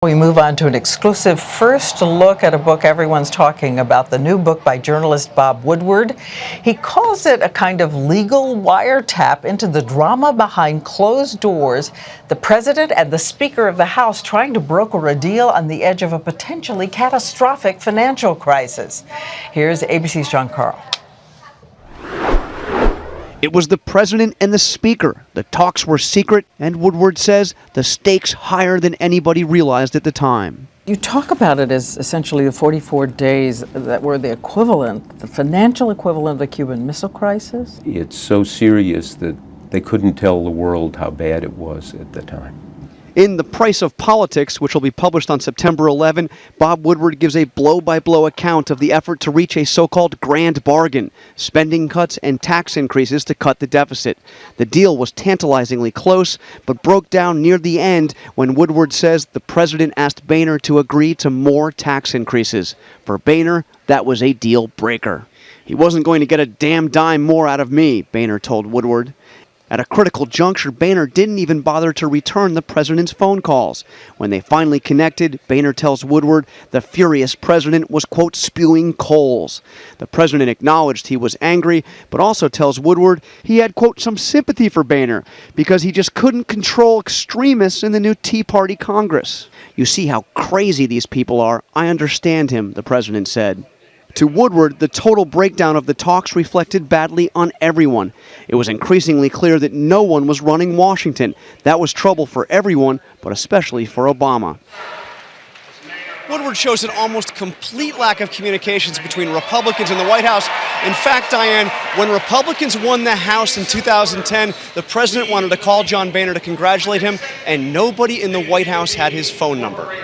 We move on to an exclusive first look at a book everyone's talking about, the new book by journalist Bob Woodward. He calls it a kind of legal wiretap into the drama behind closed doors, the president and the Speaker of the House trying to broker a deal on the edge of a potentially catastrophic financial crisis. Here's ABC's John Carl. It was the president and the speaker. The talks were secret, and Woodward says the stakes higher than anybody realized at the time. You talk about it as essentially the 44 days that were the equivalent, the financial equivalent of the Cuban Missile Crisis. It's so serious that they couldn't tell the world how bad it was at the time. In The Price of Politics, which will be published on September 11, Bob Woodward gives a blow-by-blow account of the effort to reach a so-called grand bargain, spending cuts and tax increases to cut the deficit. The deal was tantalizingly close, but broke down near the end when Woodward says the president asked Boehner to agree to more tax increases. For Boehner, that was a deal breaker. He wasn't going to get a damn dime more out of me, Boehner told Woodward. At a critical juncture, Boehner didn't even bother to return the president's phone calls. When they finally connected, Boehner tells Woodward the furious president was, quote, spewing coals. The president acknowledged he was angry, but also tells Woodward he had, quote, some sympathy for Boehner because he just couldn't control extremists in the new Tea Party Congress. You see how crazy these people are. I understand him, the president said. To Woodward, the total breakdown of the talks reflected badly on everyone. It was increasingly clear that no one was running Washington. That was trouble for everyone, but especially for Obama. Woodward shows an almost complete lack of communications between Republicans and the White House. In fact, Diane, when Republicans won the House in 2010, the president wanted to call John Boehner to congratulate him, and nobody in the White House had his phone number.